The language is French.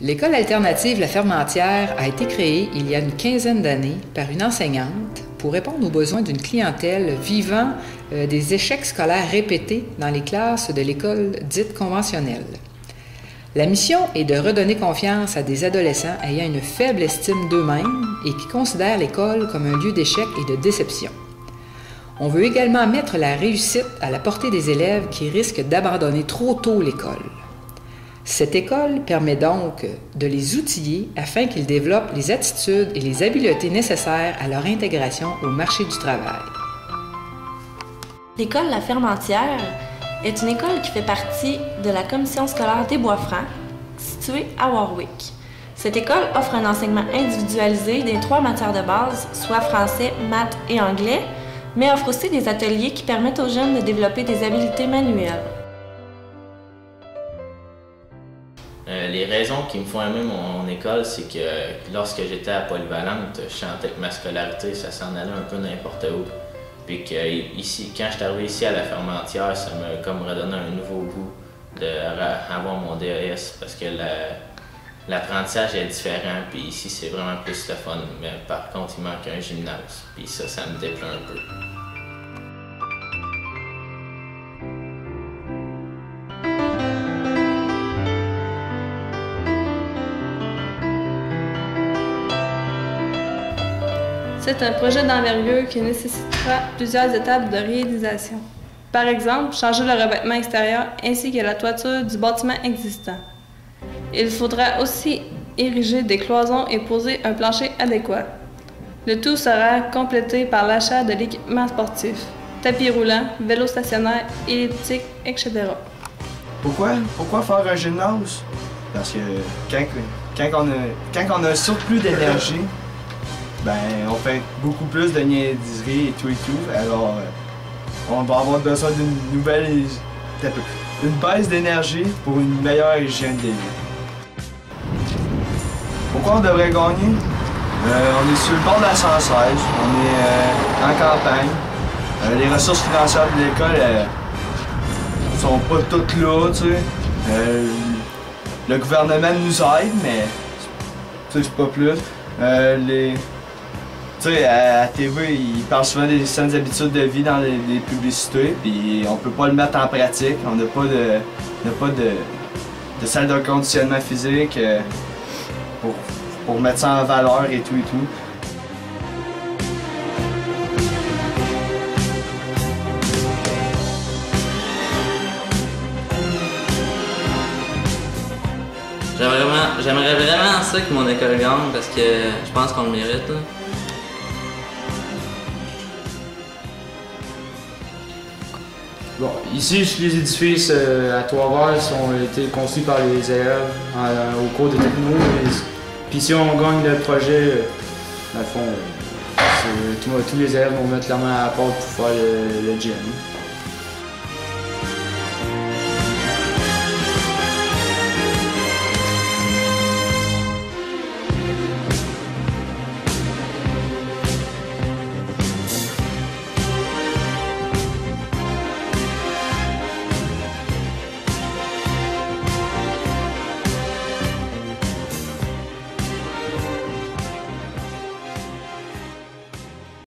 L'école alternative La Fermentière a été créée il y a une quinzaine d'années par une enseignante pour répondre aux besoins d'une clientèle vivant des échecs scolaires répétés dans les classes de l'école dite conventionnelle. La mission est de redonner confiance à des adolescents ayant une faible estime d'eux-mêmes et qui considèrent l'école comme un lieu d'échec et de déception. On veut également mettre la réussite à la portée des élèves qui risquent d'abandonner trop tôt l'école. Cette école permet donc de les outiller afin qu'ils développent les attitudes et les habiletés nécessaires à leur intégration au marché du travail. L'école La Fermentière est une école qui fait partie de la commission scolaire des Bois-Francs, située à Warwick. Cette école offre un enseignement individualisé des 3 matières de base, soit français, maths et anglais, mais offre aussi des ateliers qui permettent aux jeunes de développer des habiletés manuelles. Les raisons qui me font aimer mon école, c'est que lorsque j'étais à Polyvalente, je sentais que ma scolarité, ça s'en allait un peu n'importe où. Puis que ici, quand je suis arrivé ici à La Fermentière, ça m'a comme redonné un nouveau goût d'avoir mon DES, parce que l'apprentissage est différent, puis ici c'est vraiment plus le fun. Mais par contre, il manque un gymnase, puis ça me déplaît un peu. C'est un projet d'envergure qui nécessitera plusieurs étapes de réalisation. Par exemple, changer le revêtement extérieur ainsi que la toiture du bâtiment existant. Il faudra aussi ériger des cloisons et poser un plancher adéquat. Le tout sera complété par l'achat de l'équipement sportif, tapis roulant, vélo stationnaire, elliptique, etc. Pourquoi faire un gymnase? Parce que quand on a un surplus d'énergie, ben, on fait beaucoup plus de niaiseries et tout. Alors, on va avoir besoin d'une baisse d'énergie pour une meilleure hygiène de vie. Pourquoi on devrait gagner? On est sur le bord de la 116, on est en campagne. Les ressources financières de l'école sont pas toutes là, tu sais. Le gouvernement nous aide, mais c'est pas plus. Tu sais, à la TV, ils parlent souvent des saines habitudes de vie dans les publicités, puis on peut pas le mettre en pratique. On n'a pas de salle de conditionnement physique pour mettre ça en valeur et tout. J'aimerais vraiment ça que mon école gagne parce que je pense qu'on le mérite. Là. Bon, ici, les édifices à Trois-Verts ont été conçus par les élèves au cours de techno. Puis si on gagne le projet, dans le fond, tous les élèves vont mettre la main à la porte pour faire le gym.